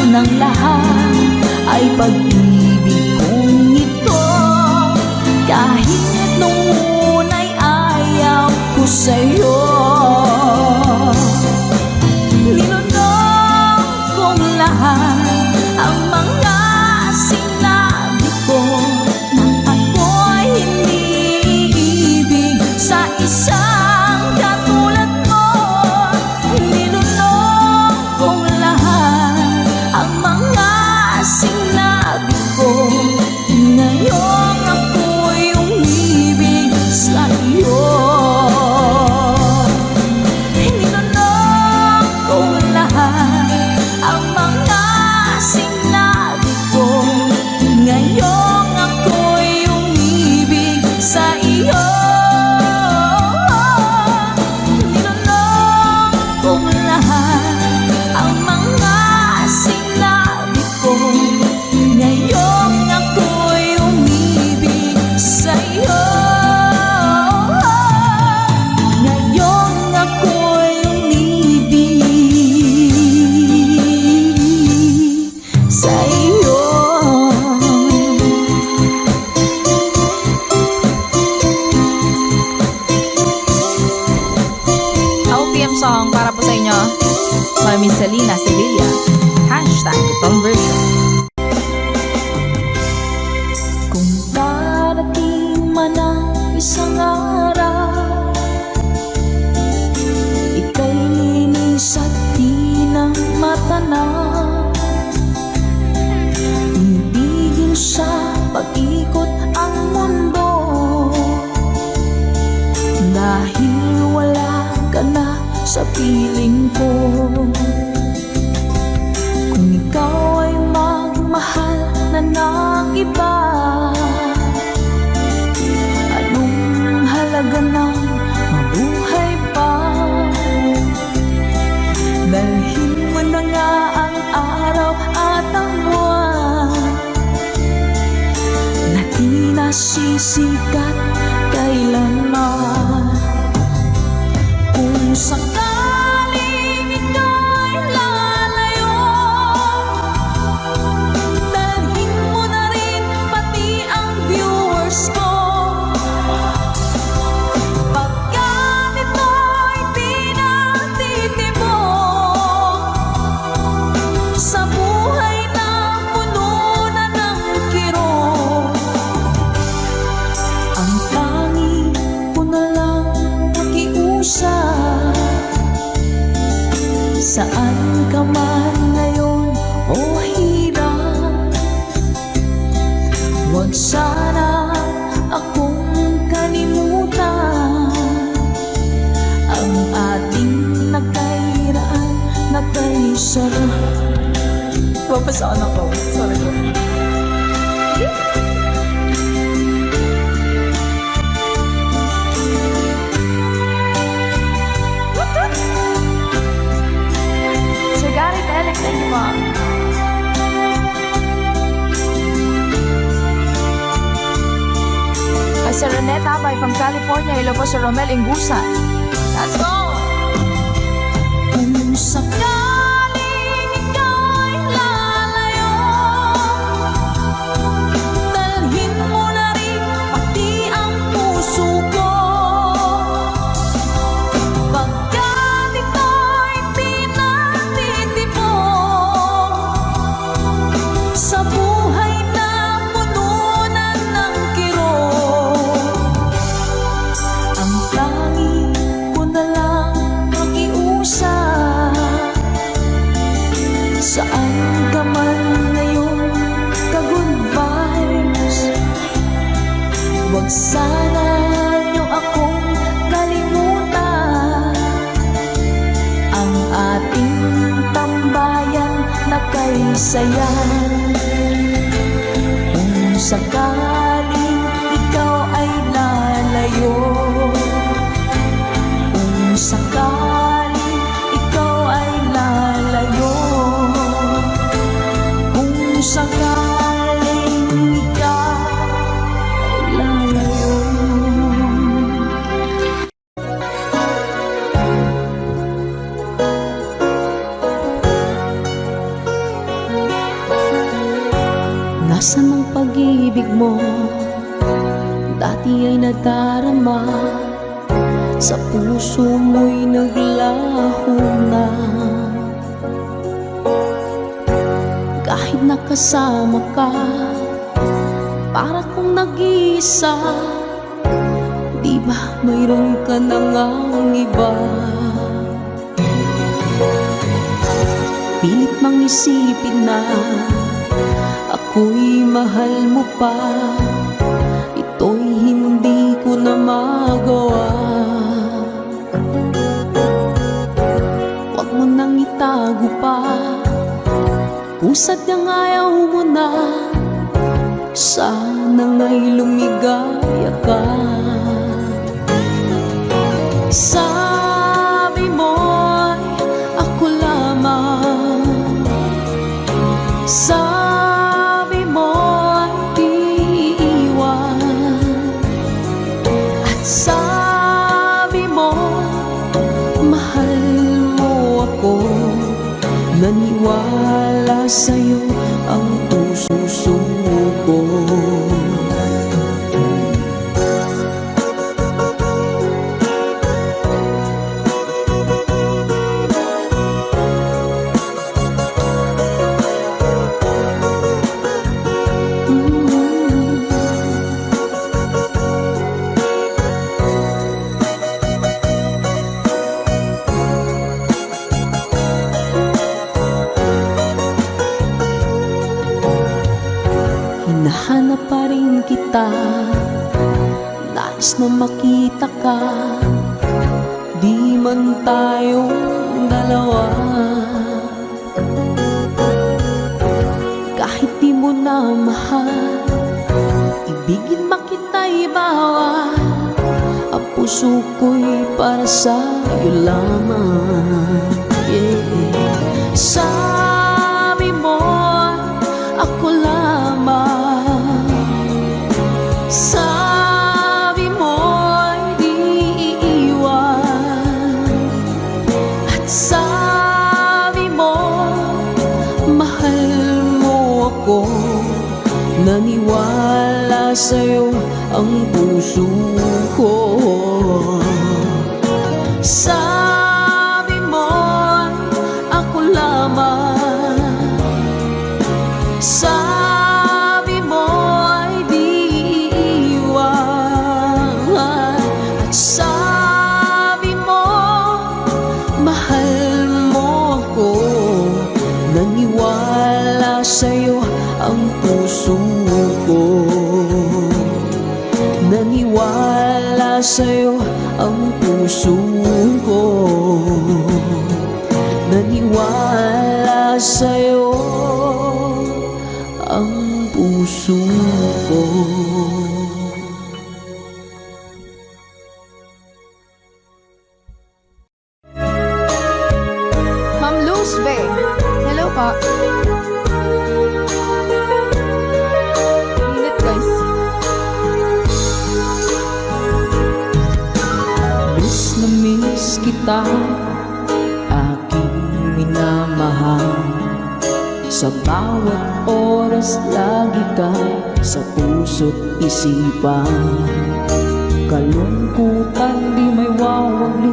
ng lahat ay pag-ibig kong ito. Kahit nung una'y ayaw ko sa'yo, nilunok kong lahat ang mga sinabi ko nang ako'y hindi ibig sa isang katulad mo. Nilunok kong lahat ang mga sinabi ko, ngayong ako'y umibig sa iyo. Nilunok kong lahat ang mga sinabi ko, ngayong ako'y umibig sa iyo. Nilunok kong lahat ang mga sinabi ko, ngayong ako'y umibig sa iyo. Ngayong ako'y umibig sa iyo. OPM song para po sa inyo, Mami Selena Sevilla. #conversion. Kung darating man ang isang araw, ika'y linis at di na matanaw, ibigin sa pag-ikot ang mundo, dahil wala ka na sa piling ko. Kung ikaw ay magmahal na ng iba, anong halaga ng mabuhay pa? Dalhin mo na nga ang araw at ang buwan na di nasisikat kailanman. Kung sakaling ika'y lalayo, dalhin mo na rin pati ang viewers ko. Pagkat ito'y di natitibok sa buhay na puno na ng kirot, ang tanging ko na lang pakiusap. Saan ka man ngayon o hirap, huwag sana akong kalimutan. Ang ating nagkairaan, nagkaisarap. Papasaan ako. Sorry po. Sir Garrett Alex, thank you, Mom. Sir Reneta Abay from California. Hello po, Sir Romel Ingusan. Let's go! Kung sakaling ika'y lalayo, dalhin mo na rin pati ang puso ko. Pagkat ito'y di natitibok sa buhay na puno na ng kirot, ang tanging ko na lang pakiusap. Saan ka man ngayon, ka-good vibes, huwag sana niyo akong kalimutan. Ang ating tambayan na kay sayan. Kung sakaling ikaw ay lalayo, kung sakaling ikaw ay lalayo, kung sakaling ikaw ay lalayo. Asan ang pag-ibig mo? Dati ay nadarama, sa puso mo'y naglaho na. Kahit nakasama ka, para kong nag-iisa. Di ba mayroon ka na ngang iba? Pilit mang isipin na ako'y mahal mo pa. Ito'y hindi ko na magawa. Huwag mo nang itago pa kung sadyang ayaw mo na. Sana nga'y lumigaya ka. Sabi mo'y ako lamang, sabi mo'y di iiwan, at sabi mo mahal mo ako. Naniwala sa'yo ang puso ko. Hinahanap pa rin kita, nais na makita ka. Di man tayong dalawa, kahit di mo na mahal, ibigin makita'y bawal. Ang puso ko'y para sa'yo lamang, yeah. Sabi mo ako lamang, sabi mo'y di iiwan, at sabi mo mahal mo ako. Naniwala sa'yo ang puso ko. Sabi mo'y ako lamang, sabi mo'y di iiwan, at sabi mo mahal mo ako. Naniwala sa'yo ang puso ko. Naniwala sa'yo ang puso ko. Naniwala sa'yo ang puso ko. Ma'am Luz Be, hello po. Init guys. Miss na miss kita, aking minamahal. Sa bawat oras lagi ka sa puso't isipan. Kalungkutan di may wawagli,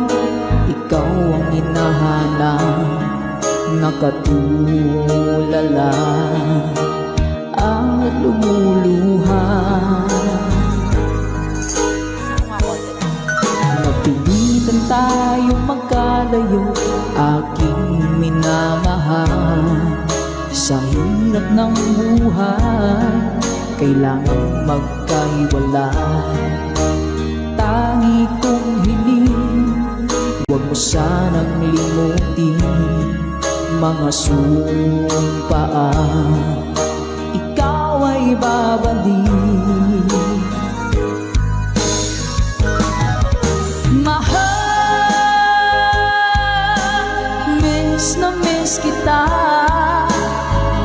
ikaw ang hinahanap. Nakatulala at lumuluha. Napilitan tayong magkalayo, aking minamahal. Sa hirap ng buhay, kailangang magkahiwalay. Tangi kong hiling, huwag mo sanang limutin mga sumpaan, ikaw ay babalik. Mahal, miss na miss kita.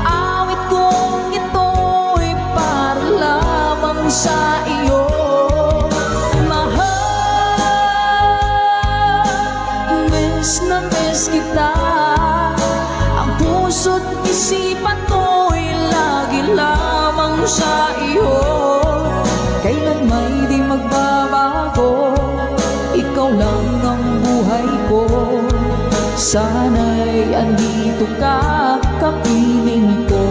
Awit kong ito'y para lamang sa iyo. Mahal, miss na miss kita. Ang puso't isipan ko'y lagi lamang sa iyo. Kailan may di magbabago, ikaw lang ang buhay ko. Sana'y andito ka, kapiling ko.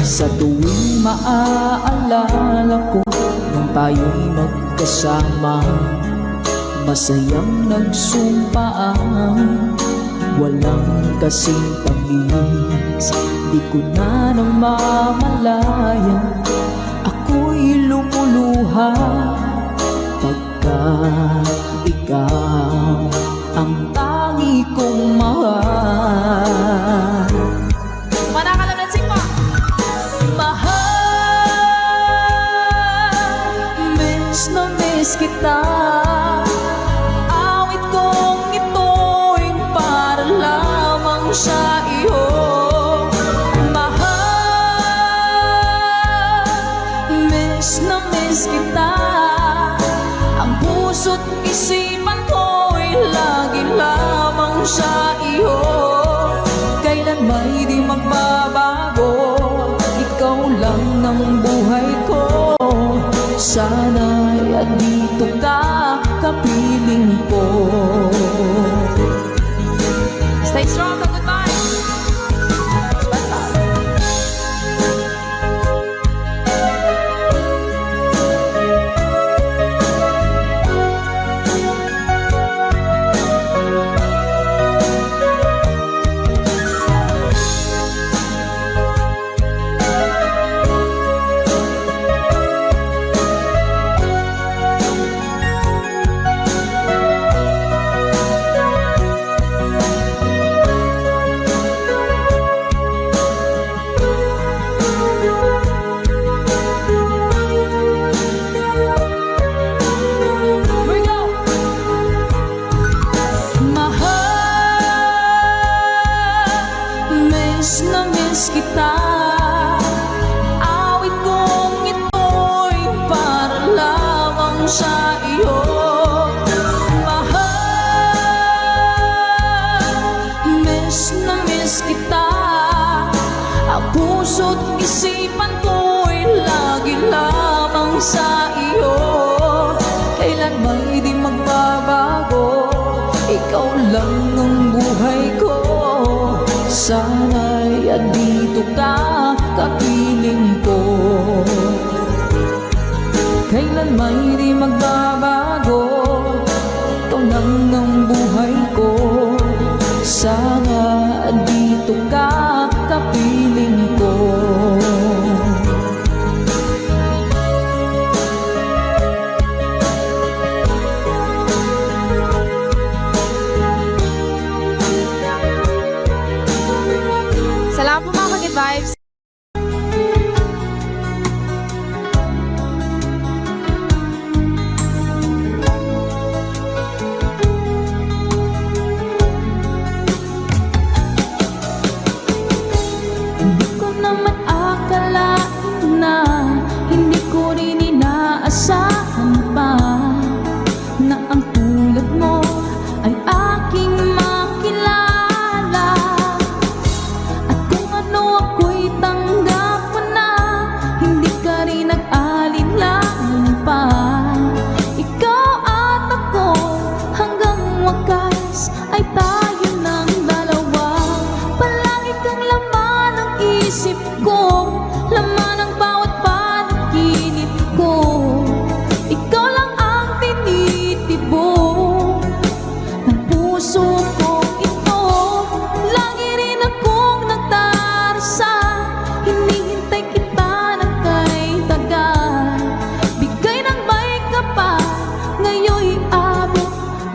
Sa tuwing maaalala ko nang tayo'y magkasama, masayang nagsumpaan, walang kasing tamis. Di ko na namamalayan, ako'y lumuluha pagka ikaw ang tangi kong mahal. Manakalansing mo! Mahal, miss na miss kita. Awit kong ito'y para lamang sa iyo. Mahal, miss na miss kita. Ang puso't isipan ko'y lagi lamang sa iyo. Kailan may di magbabago, ikaw lang ng buhay ko. Sana'y andito ka, kapiling ko. Stay strong, goodbye! Miss na miss kita. Awit kong ito'y para lamang sa iyo. Mahal, miss na miss kita. Ang puso't isipan ko'y lagi lamang sa iyo. Kailan may di magbabago, ikaw lang ang buhay ko. Sana'y andito ka, kapiling ko. Kailan may di magbabago, ikaw lang ang buhay ko. Sana andito ka, kapiling ko. Salamat po mga Ka-Good Vibes! Hindi ko naman akalain na, hindi ko rin inaasahan pa, na ang tulad mo ay aking makilala. At kung ano ako'y tanggap mo na, hindi ka rin nag-alinlangan pa. Ikaw at ako hanggang wakas ay tayo ng dalawa. Palagi kang laman ng isip ko, laman ng bawat panaginip ko. Ikaw lang ang tinitibok ng puso ko ito. Lagi rin akong nagdarasal, hinihintay kita ng kay tagal. Bigay ng may kapal, ngayon'y abot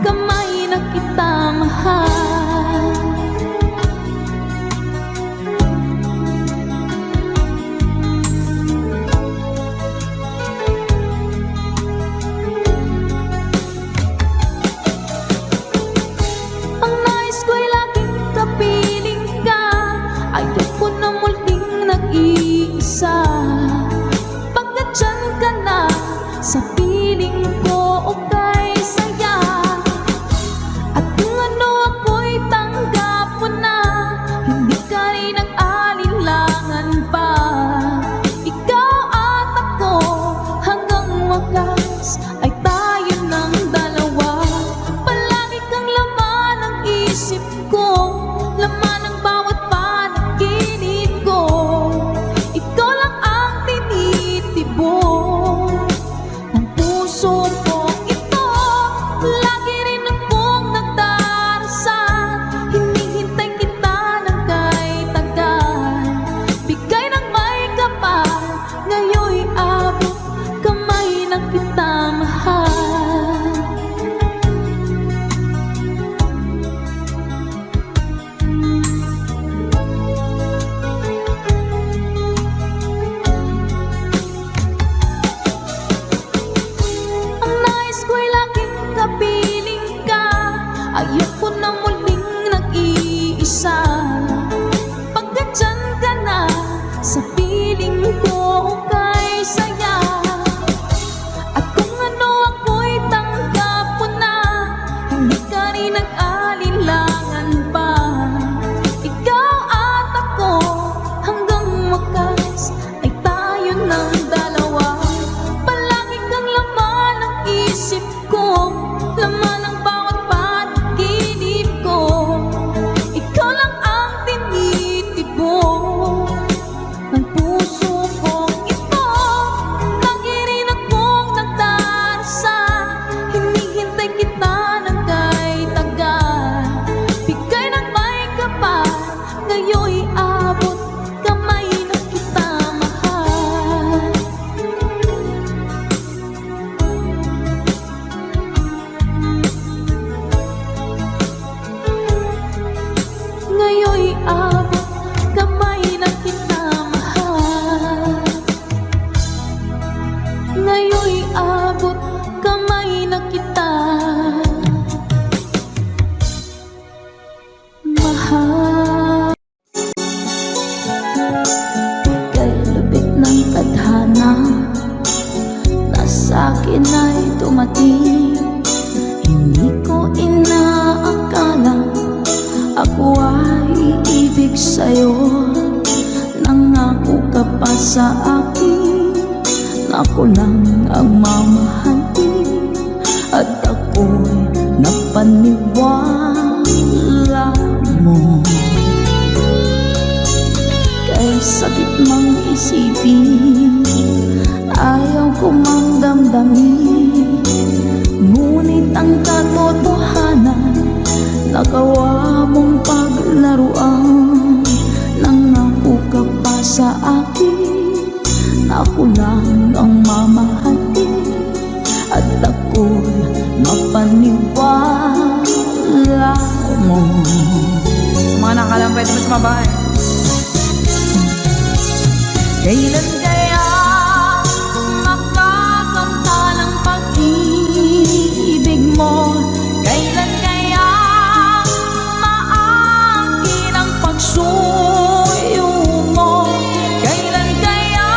kamay na kita mahal. Ang nais ko'y laging kapiling ka, ayoko na muling nag-iisa. Pagkat dyan ka na, sa piling ko okay saya. At kung ano ako isip ko, laman ng bawat panaginip ko. Ikaw lang ang tinitibok ng puso ko ito. Lagi rin akong nagdarasal, hinihintay kita ng kay tagal. Bigay ng may kapal, ngayon'y abot kamay na kita mahal. Ang nais ko'y laging kapiling ka, ayoko na muling nag-iisa. Pagkat dyan ka na, sa piling ko kay saya. At kung ano ako'y tanggap mo na, hindi ka rin nag-alilangan pa. Ikaw at ako, hanggang wakas ay tayo ng dalawa. Palagi kang laman ng isip ko, laman ng bawat panaginip ko. Ikaw lang ang tinitibok ng puso ko ito. Lagi rin akong nagdarasal, hinihintay kita ng kay tagal. Bigay ng may kapal, ngayon'y abot kamay na kita mahal. Ngayon'y abot kamay na kita mahal. Ngayon'y abot kamay na kita mahal. Kay lubik ng tadhana na sa'kin ay dumating, hindi ko inaakala ako ay iibig sa'yo. Nangako ka pa sa akin na ako lang ang mamahalin, at ako'y napaniwala mo. Kay sakit mang isipin, ayaw ko mang damdamin, ngunit ang katotohanan, nagawa mong paglaruan. Nangako ka pa sa akin na ako lang ang mamahalin, at ako'y mapaniwala mo. Sa mga nakalang pwede mas mabay. Kailan kaya makakamta ng pag-ibig mo? Kailan kaya maangkin ang pagsuyo mo? Kailan kaya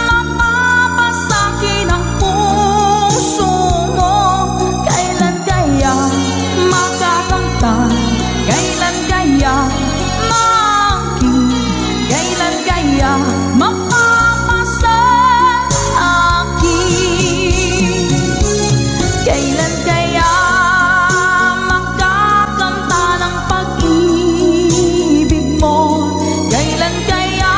mapapasakin ang puso mo? Kailan kaya makakamtan? Kailan kaya maangkin? Kailan kaya mapapasa akin? Kailan kaya makakamta ng pag-ibig mo? Kailan kaya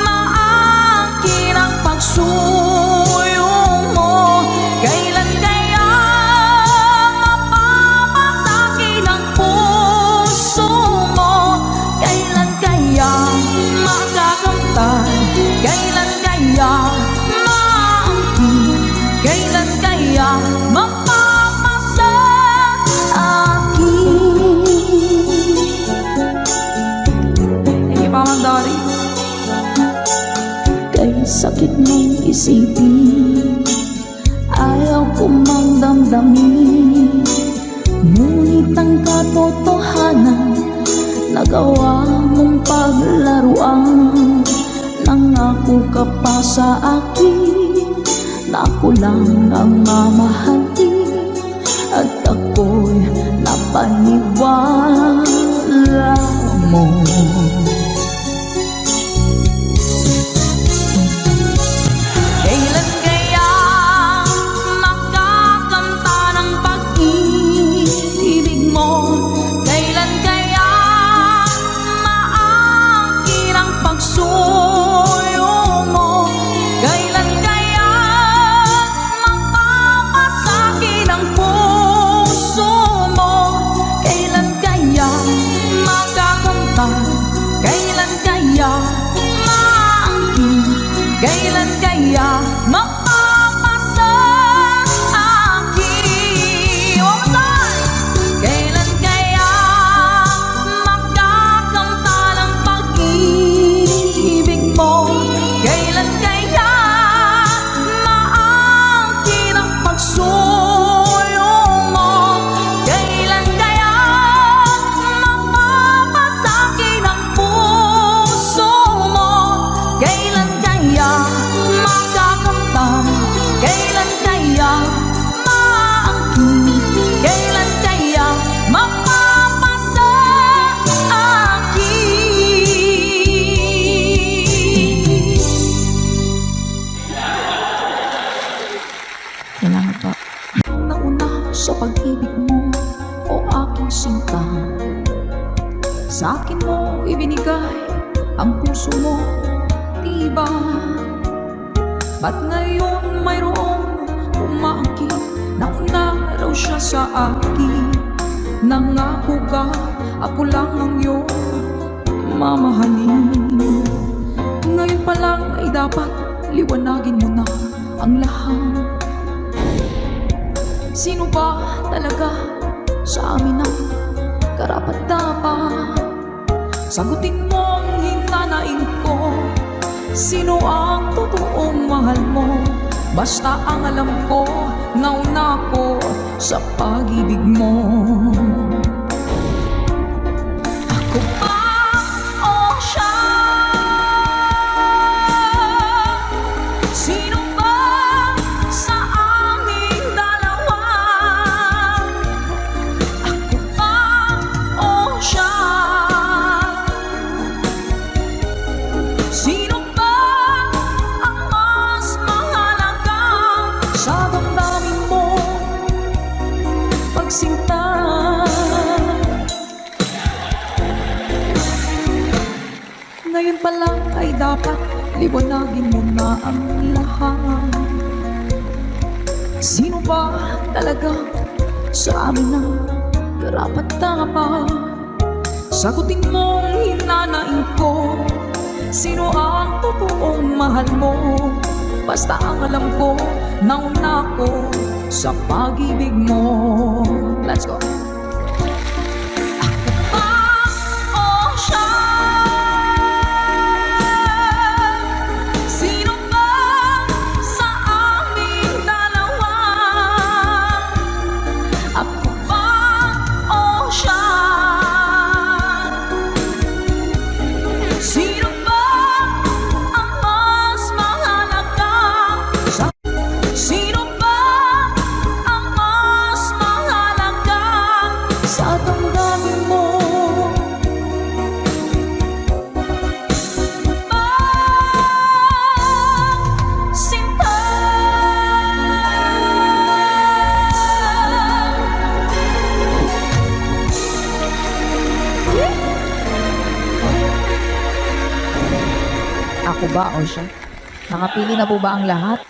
maangkin ang pagsuyo mo? Kailan kaya mapapasakin ang puso mo? Kailan kaya makakamtan? Kailan kaya maangkin? Kailan kaya mapapasa akin? Thank you, Mama Dory. Kay sakit mong isipin, ayaw ko mang damdamin, ngunit ang katotohanan, nagawa mong paglaruan. Nangako ka pa sa akin na ako lang ang mamahalin, at ako'y napaniwala mo. Kailan kaya makakamta ng pag-ibig mo? sinta. Sa akin mo ibinigay ang puso mo, diba? Ba't ngayon mayroong umaangkin na una raw siya sa akin? Nangako ka, ako lang ang iyong mamahalin. Ngayon pa lang ay dapat liwanagin mo na ang lahat. Sino ba talaga sa amin ang karapat-dapat? Sagutin mo ang hinanain ko. Sino ang totoong mahal mo? Basta ang alam ko, nauna ko sa pag-ibig mo. Ako ba o siya? Sino ba sa aming dalawa? Ako ba o siya? Sino ba ang mas mahalaga sa damdamin mo pagsinta? Ngayon pa lang ay dapat liwanagin mo na ang lahat. Sino ba talaga sa amin ang karapat-dapat? Sagutin mo ang hinanain ko. Sino ang totoong mahal mo? Basta ang alam ko, nauna ko sa pag-ibig mo. Let's go. Ako ba o siya? Sino ba sa aming dalawa? Ako ba o siya? Sino ba ang mas mahalaga? Sino ba ang mas mahalaga sa damdamin mo? Sinta. Ako ba o siya? Nakapili na po ba ang lahat?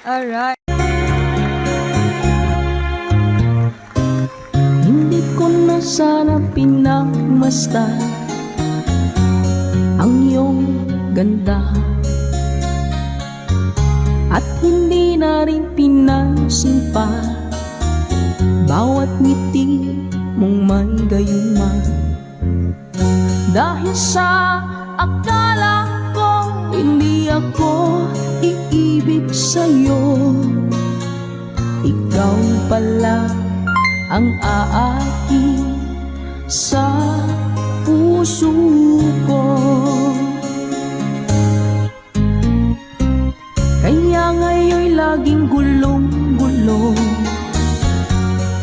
Alright. Hindi ko na sana pinagmasdan ang iyong ganda, at hindi na rin pinansin pa bawat ngiti mong may gayuma. Dahil sa akala ko hindi ako iibig sa'yo, ikaw pala ang aaki sa puso ko. Kaya ngayon'y laging gulong-gulo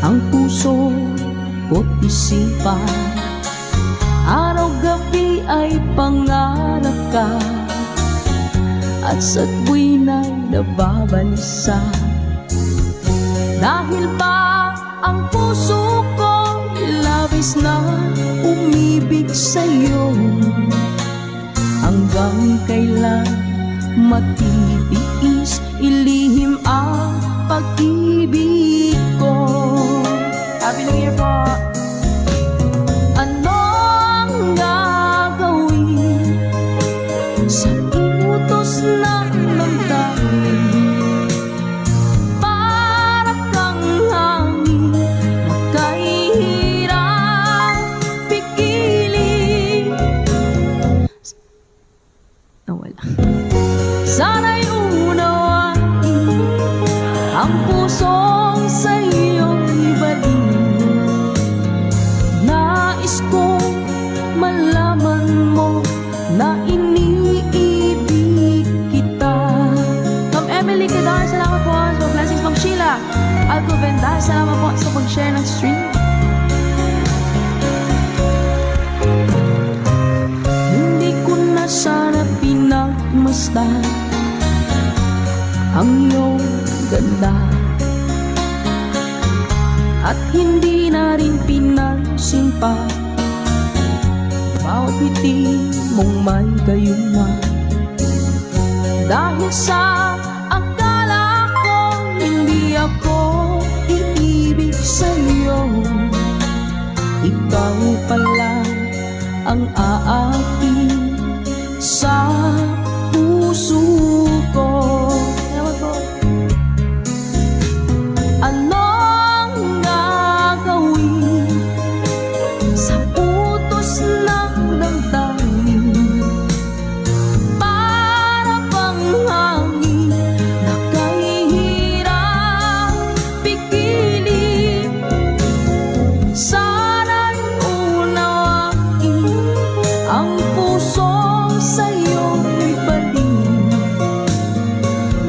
ang puso ko't isipan. Araw-gabi ay pangarap ka, at sa tuwina'y nababalisa. Dahil ba ang puso ko labis na umibig sa'yo? Hanggang kailan matitiis ilihim ang pag-ibig ko? Happy New Year po! Anong gagawin sa inutos ng damdamin? Para kang hangin na kahihirap pigilin. Nawala. Sana'y unawain ang pusong sa'yo'y ibalik. Nais kong malaman mo na iniibig kita. Ma'am Emily Cadar, salamat po sa blessings. Ma'am Sheila Alcovenda, salamat po sa pag-share ng stream. Hindi ko na sana pinagmasdan ang iyong ganda, at hindi na rin pinansin pa. Bawat ngiti mong may gayuma, dahil sa akala ko hindi ako iibig sa'yo. Ikaw pala ang aakin sa puso ko. Anong gagawin sa utos ng damdamin? Para bang hangin na kahihirap pigilin. Sana'y unawain ang puso sa'yo'y balik.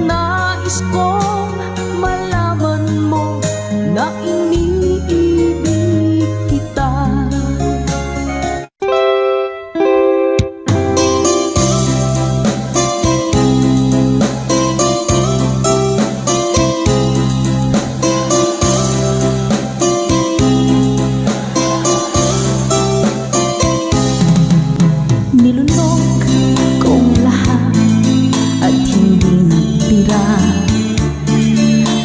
Nais kong malaman mo na iniibig kita. Nilunok kong lahat at hindi nagtira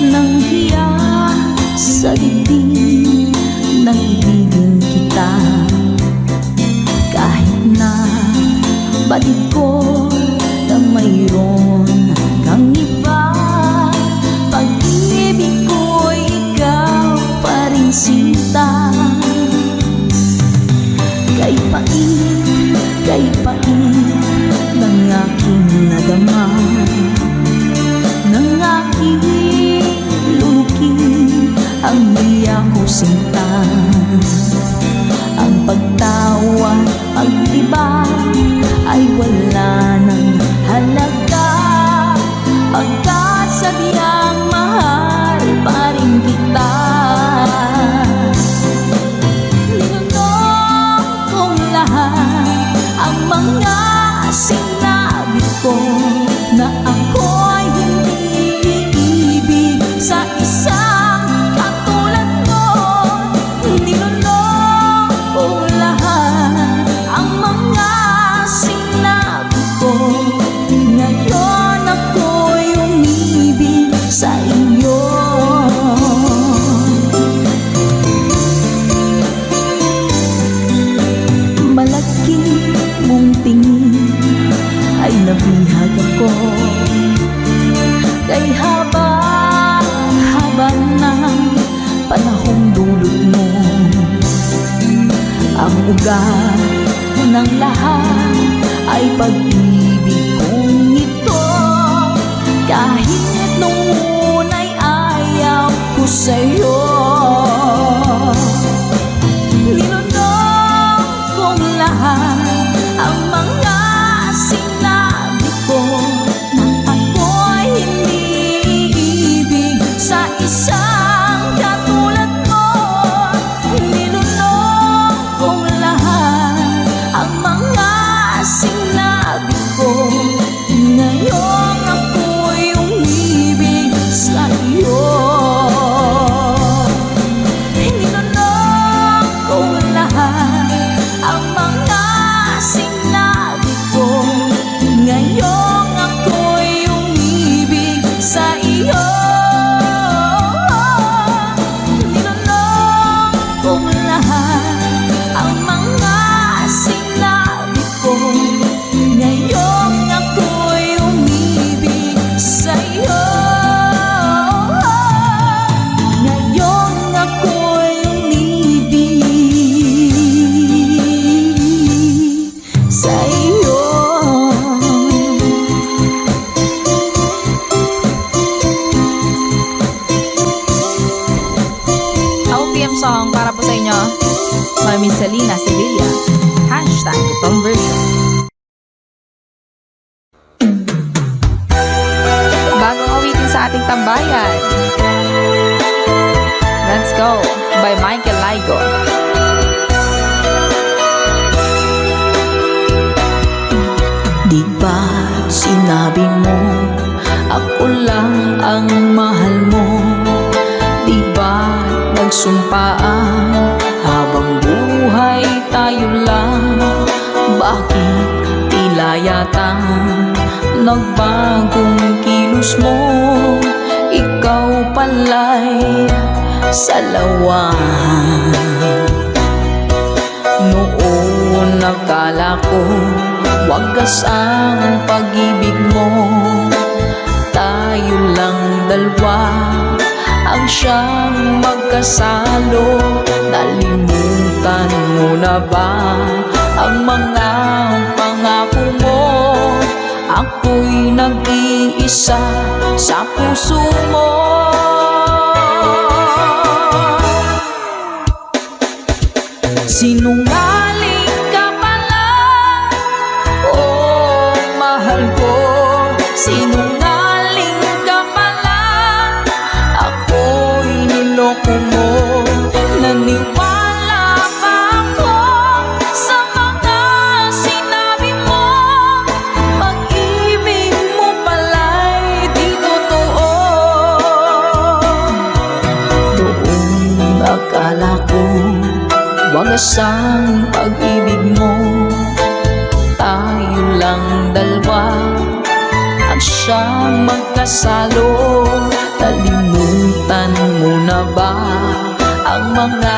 ng hiya sa dibdib ng ibigin kita. Kahit na batid ko na mayroon kang iba, pag-ibig ko'y ikaw pa rin sinta. Kay pait ng aking nadama, ng aking lulukin ang hiya ko sinta. Ang pagtawa, pagdiba ay wala ng halaga, pagkat sadyang mahal pa rin kita. Ninunok kong lahat ang mga sinabi ko na ako'y hindi iibig sa isang katulad mo. Ninunok kong lahat ang mga sinabi ko, ngayon ako'y umibig sa iyo. Malaki mong tingin ay nabihag ako, kay haba ng panahong dulot mo. Ang ugat ng lahat ay pag-ibig kong ito, kahit nung una'y ayaw ko sa'yo. Ninunok kong lahat ang mga sinabi ko na ako'y hindi iibig sa isang katulad mo. Ninunok kong lahat ang mga sinabi ko, ngayon ako'y umibig sa iyo. Ninunok kong lahat ang mga sinabi ko, ngayon ako'y umibig sa iyo. Ninunok kong lahat ang mga sinabi ko, ngayon ako'y umibig sa iyo. Ngayon ako'y umibig sa iyo. OPM song para po sa inyo, Mami Selena Sevilla. Hashtag itong version. Bagong awitin sa ating tambayan. Let's Go by Michael Laigo. Di ba't sinabi mo ako lang ang mahal mo? Di ba't pinagsumpaan habang buhay tayo lang. Bakit tila yata nagbagong kilos mo? Ikaw pala'y salawan. Noon akala ko wagas ang pag-ibig mo. Tayo lang dalawa ang siyang magkasalo. Nalimutan mo na ba ang mga pangako mo? Ako'y nag-iisa sa puso mo. Sinungaling ka pala, oh mahal ko. Sinungaling ka pala, ako'y niloko mo. Naniwala pa ako sa mga sinabi mo. Pag-ibig mo pala'y di totoo. Doon akala ko wagas ang pag-ibig mo. Tayo lang dalawa ang siyang magkasalo. Nalimutan mo na ba ang mga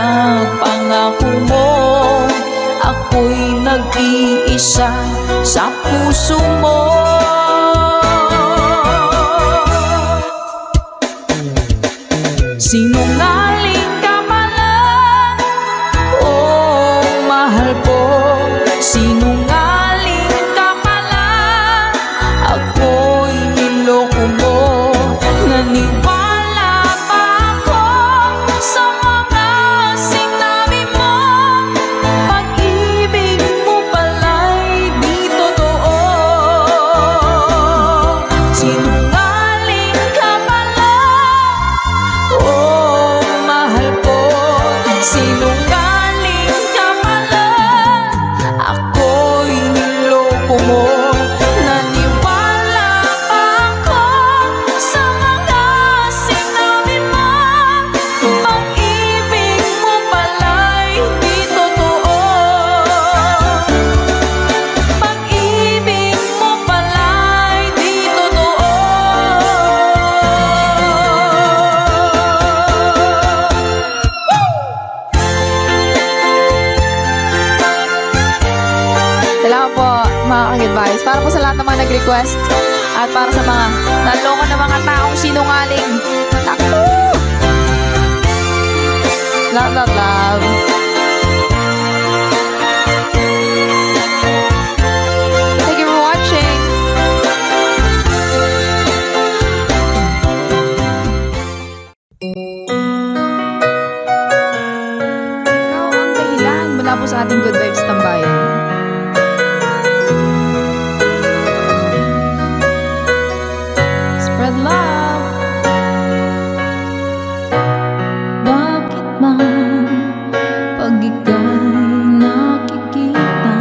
pangako mo? Ako'y nag-iisa sa puso mo. Sinungaling ka pala, oh mahal ko. Sinungaling ka pala, ako'y niloko mo. Naniwala pa ako sa mga sinabi mo. Pag-ibig mo pala'y di totoo. Sinungaling ka pala, oh mahal ko. Sinungaling ka pala, ako'y niloko mo. Naniwala pa ako sa mga sinabi mo. Pag-ibig mo pala'y di totoo. Pag-ibig mo pala'y di totoo. Salamat po mga ka-advice. Para po sa lahat ng mga nag-request at para sa mga naloko na mga taong sinungaling. Naku! Love, love, love. Thank you for watching. Ikaw ang dahilan mula po sa ating Good Vibes Tambayan. Spread love. Bakit man pag ika'y nakikita,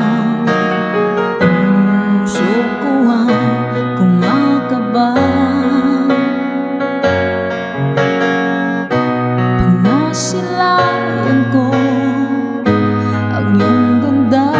puso ko ay kumakaba. Pag nasilayan ko ang iyong ganda,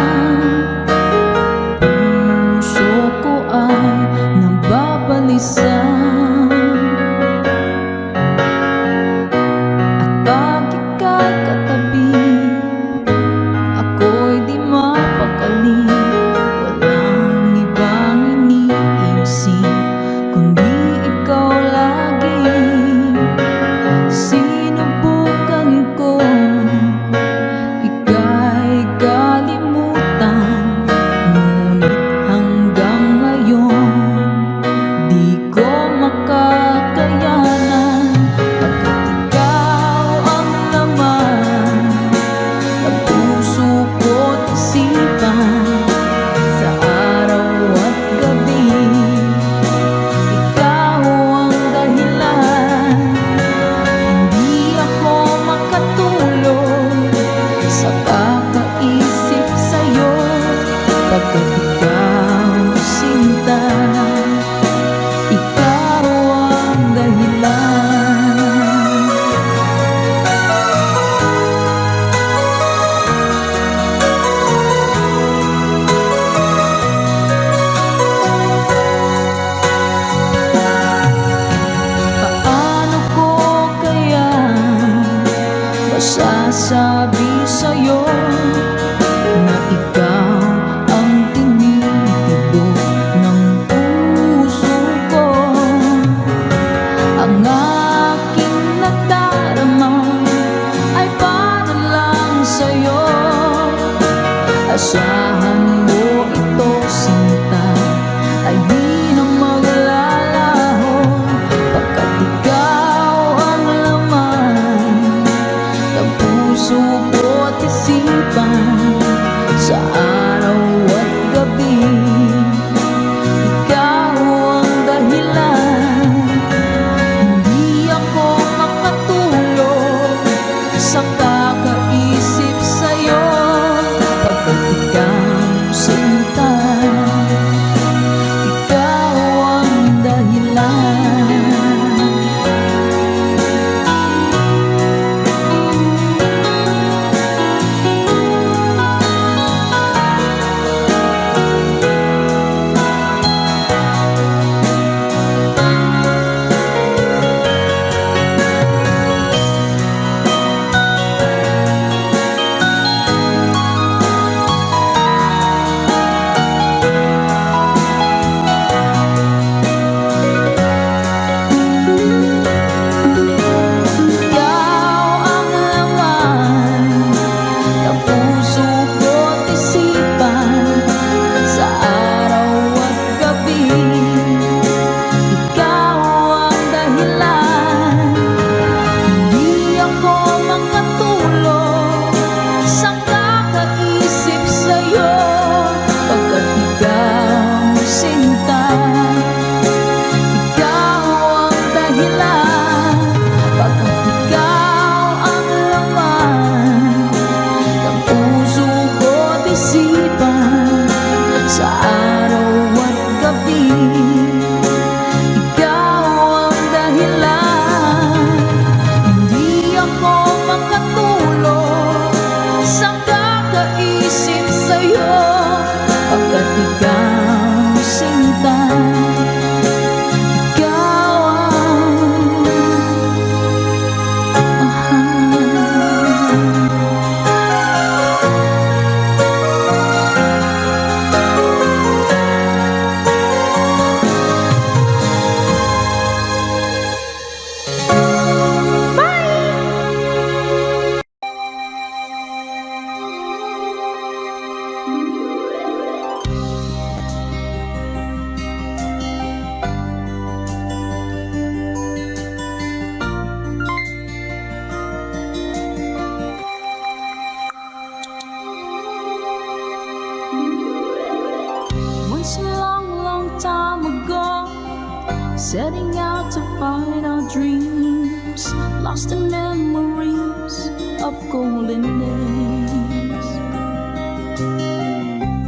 setting out to find our dreams, lost in memories of golden days.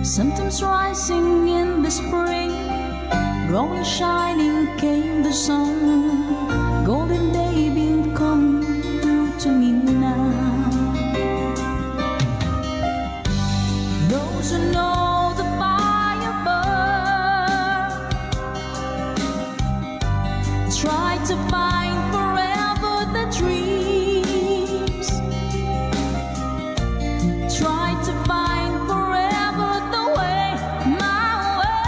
Sometimes rising in the spring, growing shining came the sun. Golden day beam come through to me now. Those who know the fire burn try to find forever the dreams, try to find forever the way, my way.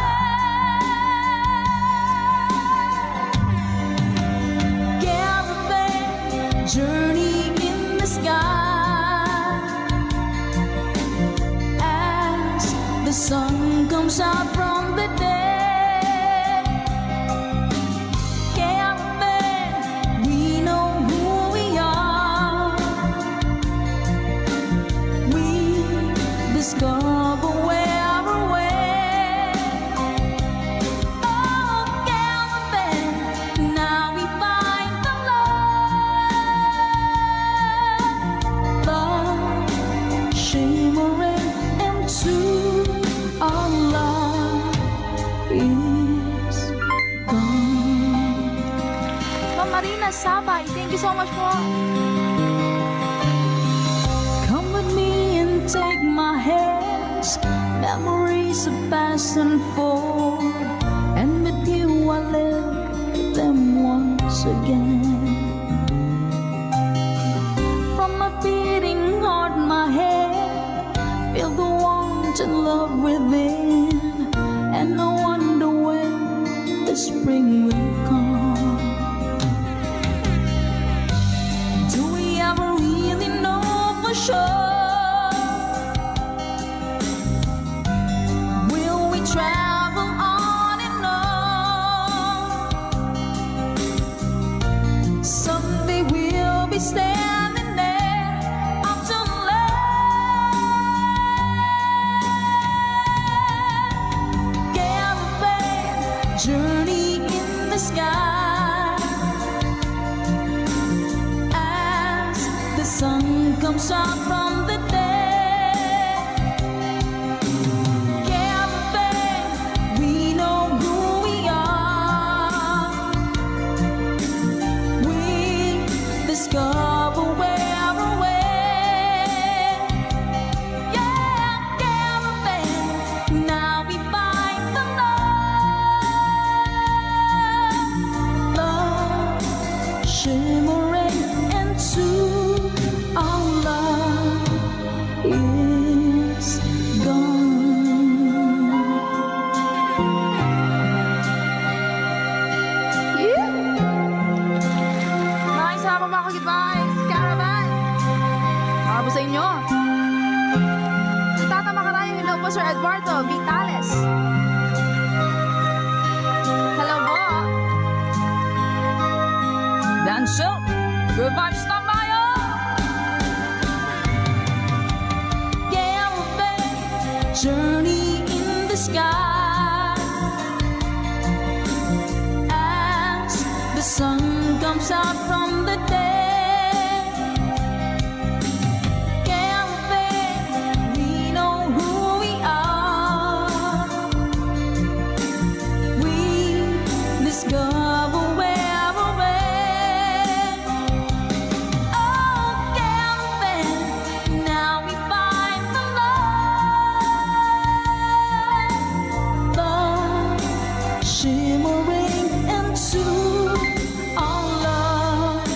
Caravan journey in the sky as the sun comes out from the day. Discover where we're way. Oh, caravan, now we find the love, love shimmering into our love is gone. Ma'am Marina Sabay, thank you so much po. Come with me and take my hands, memories of past unfold, and with you I live them once again. From my beating heart, my head, feel the warmth and love within, and I wonder when the spring will come. Do we ever really know for sure? Travel on and on. Someday we'll be standing there up to land. Caravan journey in the sky as the sun comes out from the day. Discover where we're way. Yeah, caravan, now we find the love, love shimmering into our love is gone. Nice, habang mga ka-goodbyes, Caravan. Para po sa inyo. Tata Makarayong, hello po Sir Eduardo Vitales. Hello po. Dance show, good vibes na tayo. Caravan journey in the sky as the sun comes out from the day. Caravan, we know who we are. We discover where we're way. Oh, caravan, now we find the love, love shimmering into our love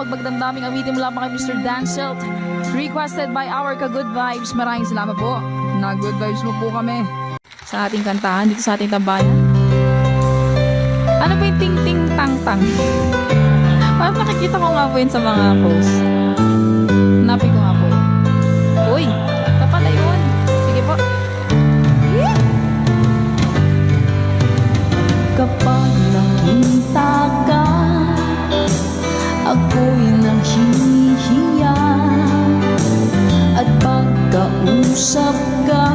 pagdamdaming awitin mula pa kay Mr. Danselt. Requested by our ka-good vibes. Maraming salamat po. Na-good vibes mo po kami sa ating kantahan dito sa ating tambayan. Ano ba yung ting-ting-tang-tang? Parang nakikita ko nga po yun sa mga posts. Hanapin ko nga po yun. Uy! Kapala yun. Sige po. Yeah! Kapag nakita ka, ako'y nahihiya. At pagkausap ka,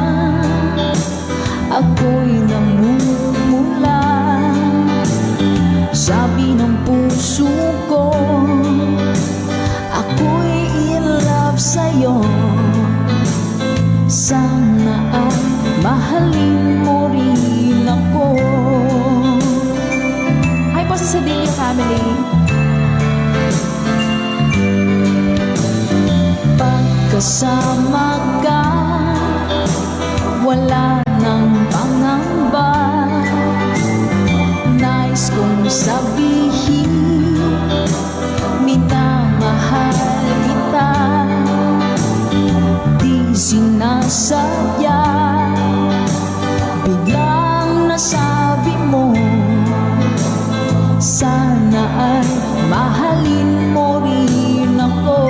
ako'y namumula. Sabi ng puso ko, ako'y in love sa'yo. Sana ay mahalin mo rin ako. Hi po sa Sedilio family. Pagkasama ka, wala nang pangamba. Nais kong sabihin, minamahal kita. Di sinasadya, biglang nasabi mo. Sana ay mahalin mo rin ako.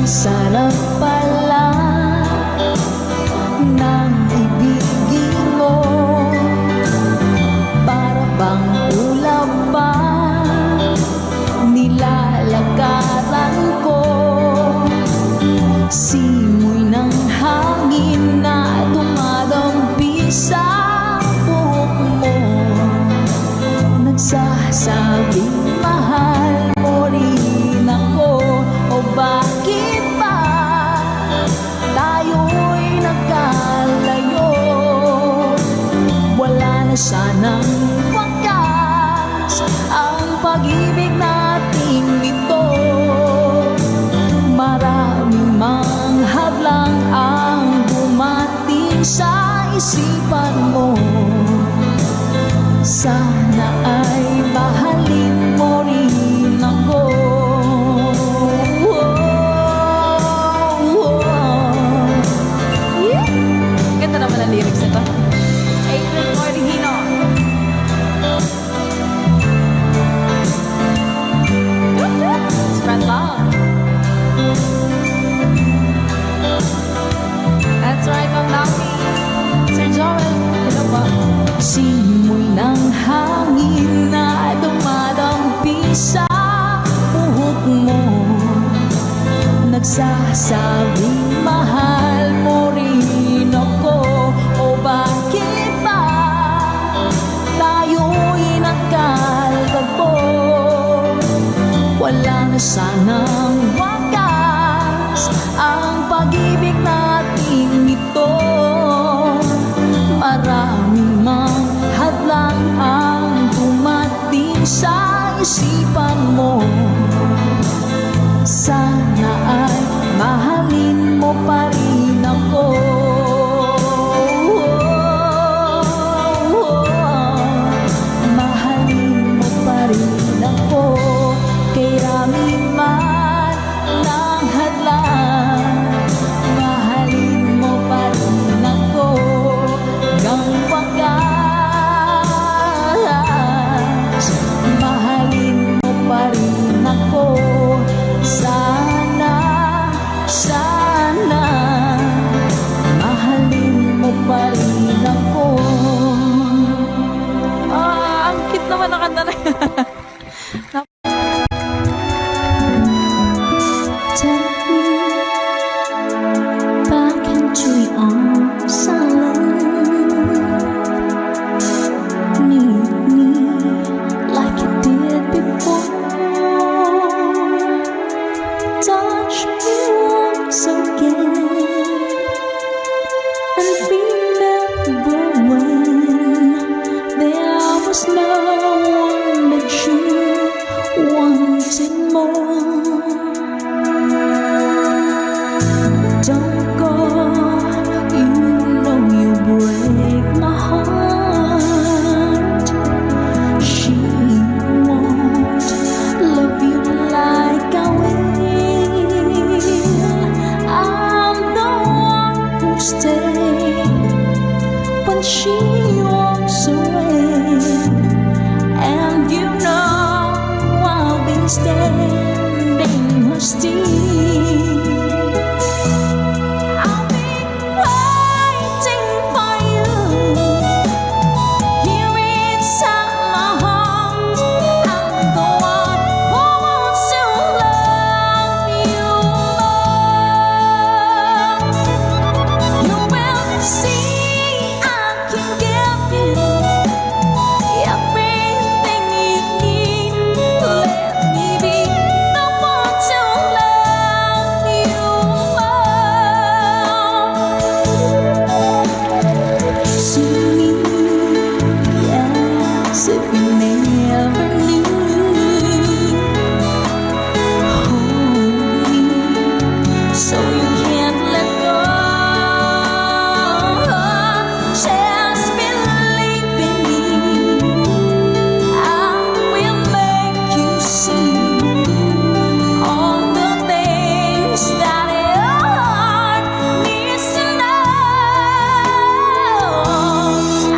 Sarap pala ng ibigin mo. Para bang ulap pa nilalagaran ko. Simoy ng hangin na dumadampi sa buhok mo. Nagsasabing mahal mo rin ako. O bakit ba tayo'y nagkalayo? Wala na sanang wakas ang pag-ibig nating ito. Maraming mang hadlang ang dumating sa isipan mo. Sana ay mahalin mo rin ako. Ganda naman ang lyrics nito. April Cordigino. Spread love. That's right, Ma'am Naomi. Sir Joel, hello po. Simoy ng hangin she walks away, and you know I'll be standing her still. I'll be waiting for you here inside my heart. I'm the one who wants to love you more. You will see I can give you everything you need. Let me be the one to love you more. See me as if you never knew. Hold me so you can't let go. Just believe in me. I will make you see all the things that your heart needs to know.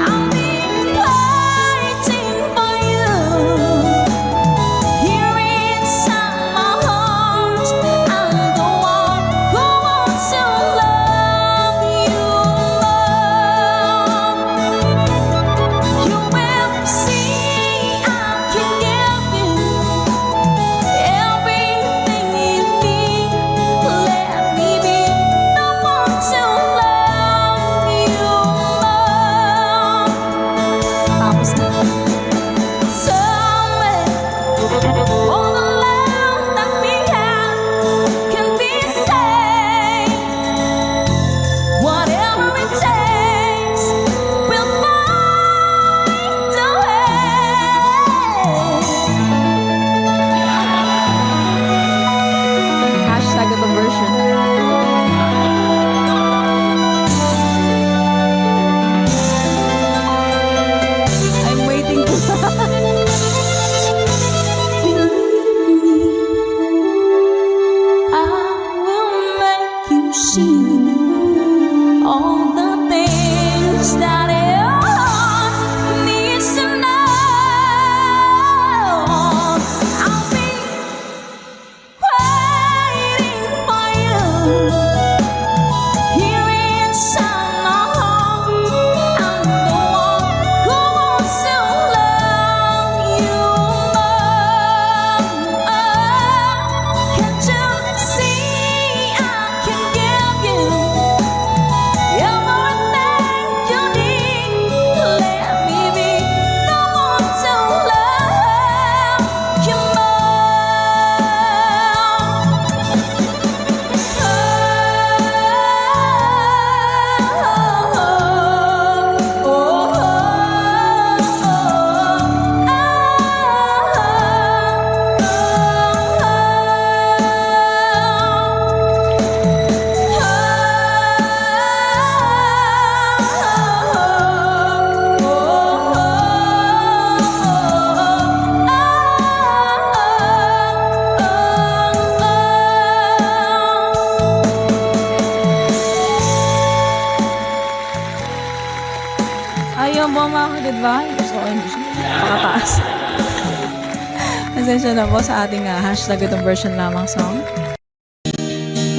I'll be waiting for you here inside my heart. I'm the one who wants to love you more. You will see I can give you everything you need. Let me be the one to love you more. Tapos na. Somewhere, all the love that we have can be saved. Whatever it takes, we'll find a way. Hashtag ito version. I'm waiting po. Believe me, I will make you see all the things that your heart needs to know. I'll be waiting for you here inside my heart. I'm the one who wants to love you more. Can't you see I can give you everything you need? Let me be the one to love you Ayun po mga ka-good vibes. So, ayun, pakataas. Pasensya na po sa ating hashtag itong version lamang song.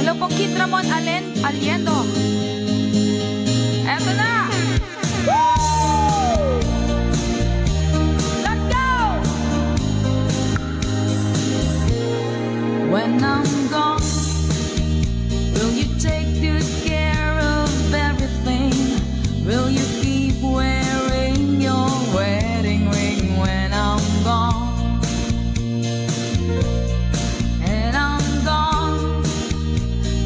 Hello po, Kid Ramon Aliendo. Eto na! Woo! Let's go! When I'm gone, will you take good care of everything? Will you keep wearing your wedding ring when I'm gone? And I'm gone,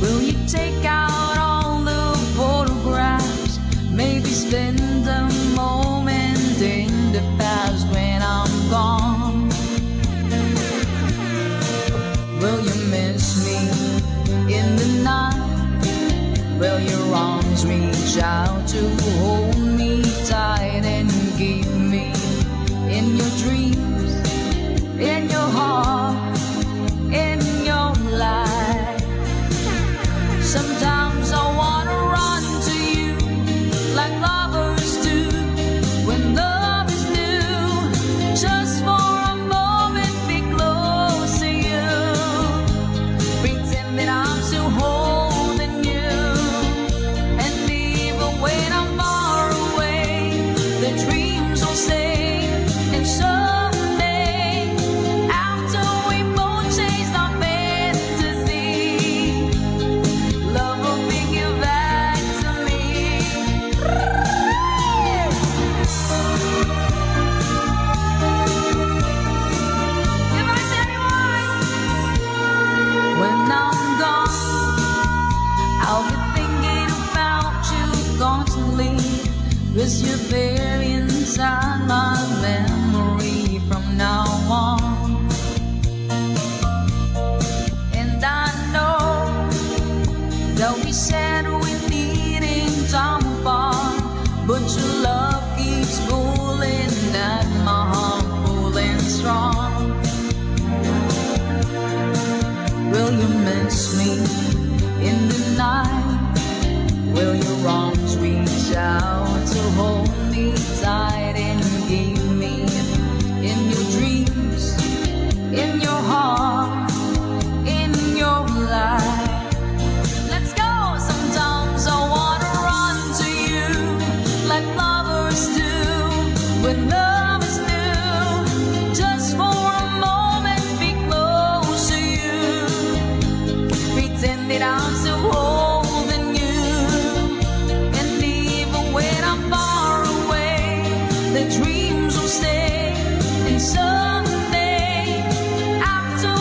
will you take out all the photographs? Maybe spend a moment in the past when I'm gone. Will you miss me in the night? Will your arms reach out to hold me tight and keep me in your dreams, in your heart, in your life? Sometimes I wanna run to you like lovers do. 'Cause you're there inside my memory from now on. And I know that we said we needing time apart, but your love keeps pulling at my heart, pulling strong. Will you miss me in the night? Will your arms reach out to hold me tight and keep me in your dreams, in your heart, in your life? Let's go. Sometimes I wanna run to you like lovers do when love is new. Just for a moment, be close to you. Pretend that I'm still holding you, and even when I'm far away, the dreams will stay. And someday, after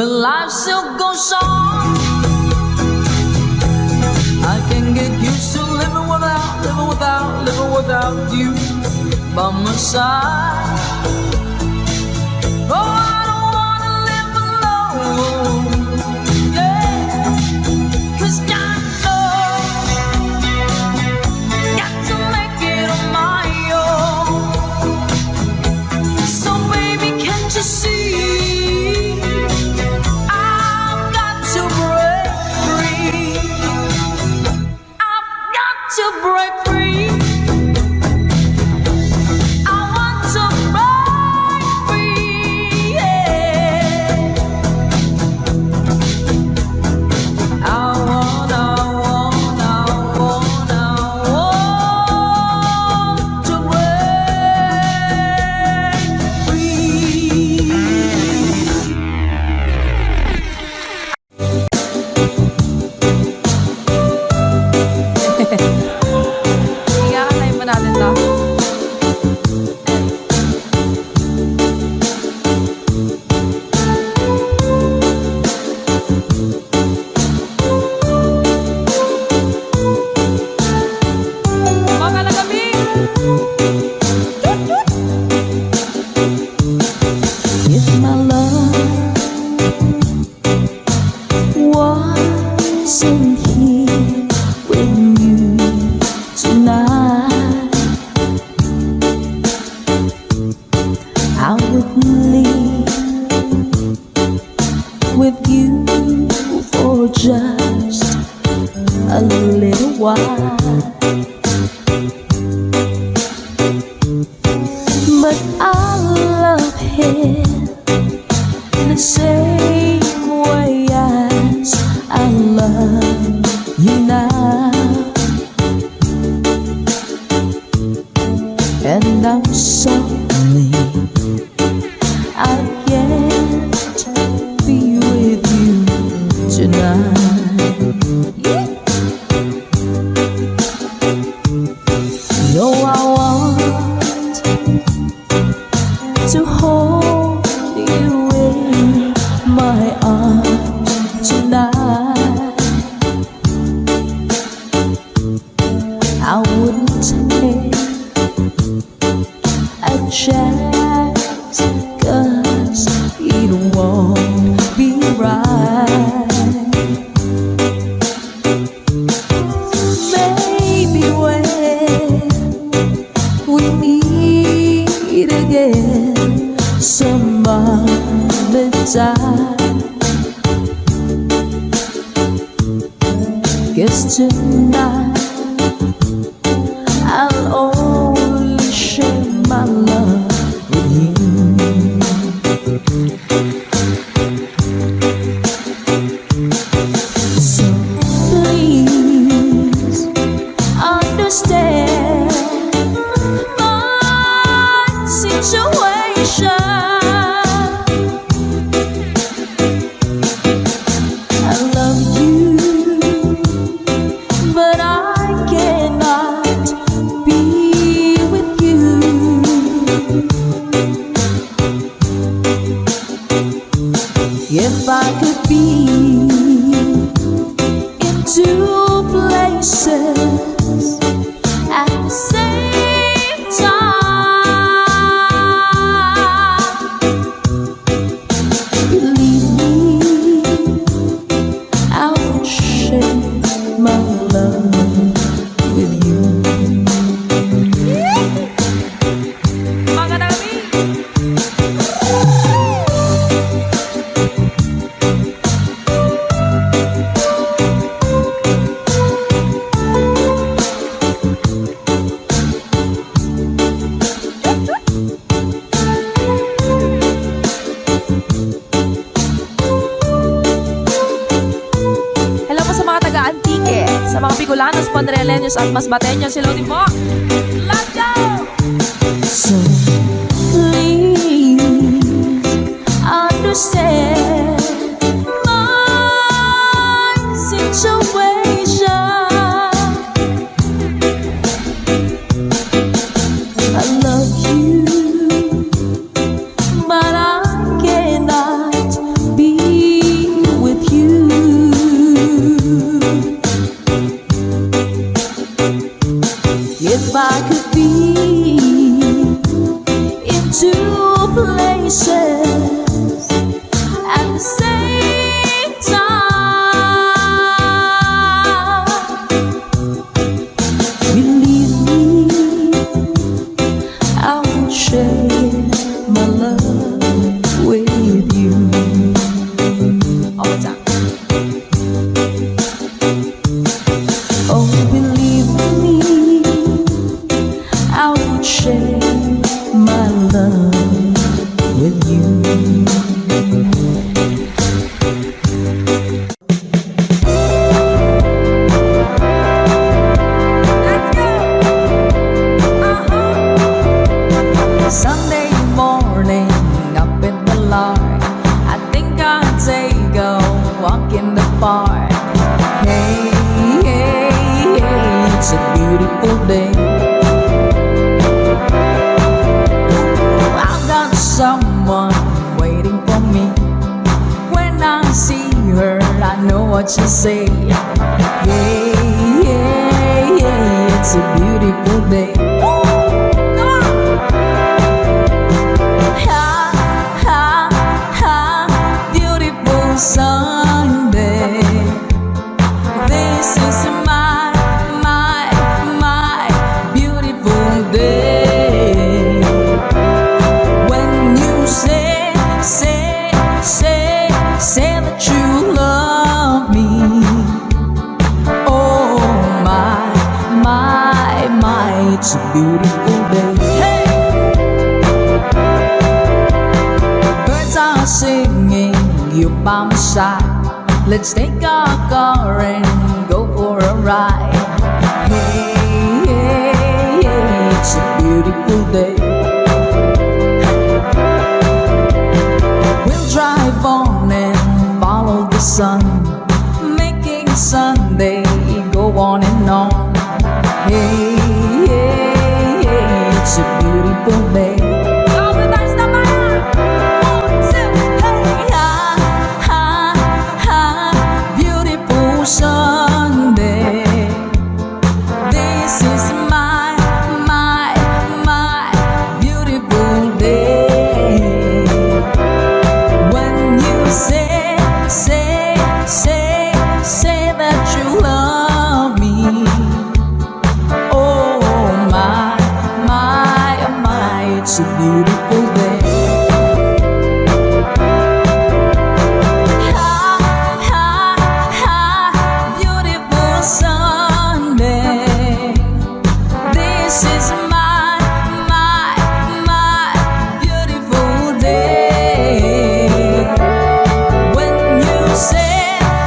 but life still goes on. I can get used to living without you by my side. Oh, I don't wanna live alone, yeah, 'cause God knows, got to make it on my own. So baby, can't you see, I've got to break free. I've got to break free. I want to break free, yeah. I want to break free. Iyakanay pa natin to. Mga lagamig! If my love wasn't here with you tonight, I would leave with you for just a little while. But I love him the same way as I love you now, and I'm sorry I can't be with you tonight. Yeah. No, I want to hold you in my arms tonight. I wouldn't take a chance, 'cause it won't be right. Maybe when we meet again some other time, 'cause tonight I'll only share my love with you. So please understand my situation. I love you, but I cannot be with you. If I could be in two places at the same time, believe me, I would share my love with you. Mga lagamig! Hello po sa mga taga-Antique, sa mga Bicolanos, Pondereleños at Masbateños. Hello din po! Let's go! So please understand my situation. I love you, but I cannot be If I could be in two places at the same time, believe me, I would share my love with you all the time. Oh, believe me, I would share my love with you. Let's go! Sunday morning, up in the lark, I think I'll take a walk in the park. Hey, hey, hey, it's a beautiful day. I've got someone waiting for me. When I see her, I know what she'll say. Hey, hey, hey, it's a beautiful day. Ha, ha, ha, beautiful Sunday. This is my beautiful day. When you say that you love me. Oh my, it's a beautiful day. Hey! Birds are singing, you're by my side. Let's take our car and go for a ride. Hey, hey, hey, it's a beautiful day. We'll drive on and follow the sun, making Sunday go on and on. Hey, hey, hey, it's a beautiful day. Sunday, this is my beautiful day. When you say that you love me. Oh my, it's a beautiful day. This is my beautiful day. When you say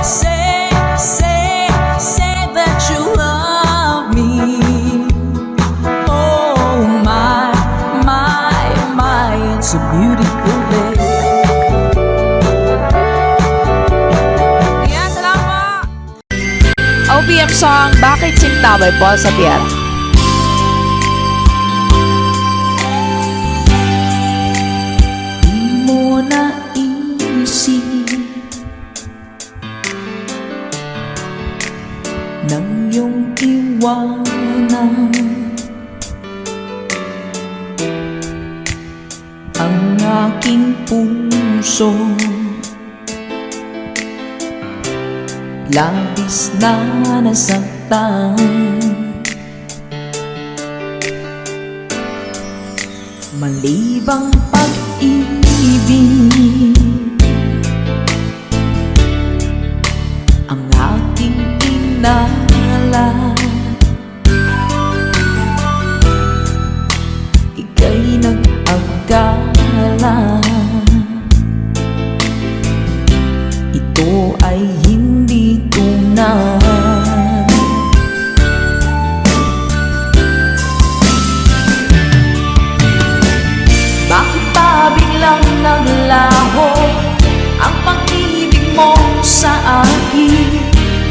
that you love me. Oh my, it's a beautiful day. Yan, salamat! OPM song, Bakit Sinta by Paul Sapiera. Nang iyong iwanan ang aking puso, labis na nasaktan. Malibang pag-ibig ang aking inala. Ika'y nag-akala ito ay hindi tunay. Bakit ba biglang naglaho ang pag-ibig mo sa akin?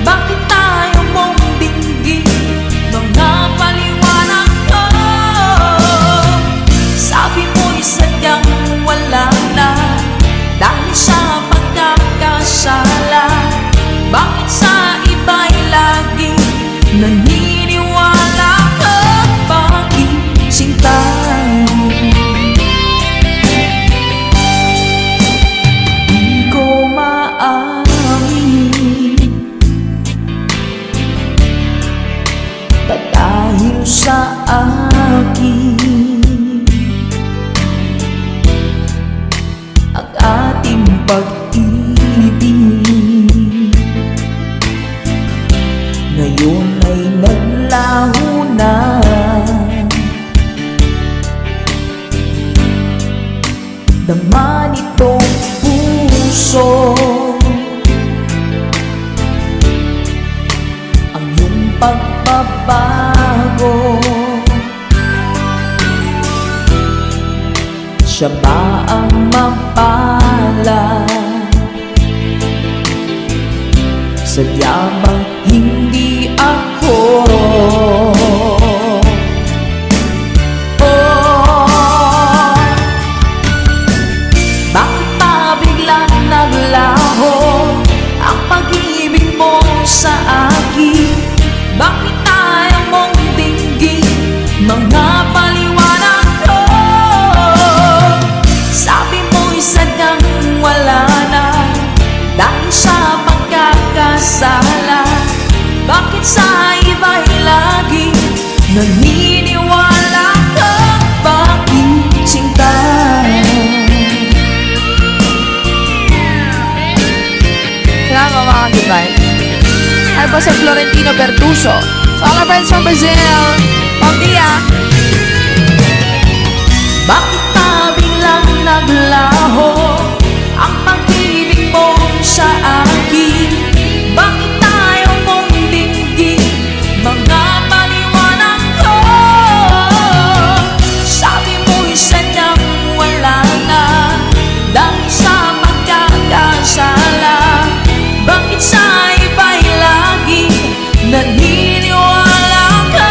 Bakit tayo mong dinggin mga paliwanag ko? Sabi mo'y sadyang wala pag-ibig ngayon ay naglaho na. Dama nitong puso ang iyong pagbabago. Siya ba ang mapala? Sadya bang hindi ako? Oh, bakit pa biglang naglaho ang pag-ibig mo sa akin? Bakit ayaw mong dinggin mga paliwanag ko? Sabi mo'y sadyang wala na dahil sa pagkakasala. Bakit sa iba'y lagi naniniwala ka? Bakit sinta? Salamat mga good vibes. Ay po sa Florentino Bertuso. So all our friends from Brazil. Bom dia! Bakit pa biglang naglaho ang pag-ibig mo sa akin? Bakit tayo mong dinggin mga paliwanag ko? Sabi mo'y sadyang wala na dahil sa pagkakasala. Bakit sa iba'y lagi naniniwala ka?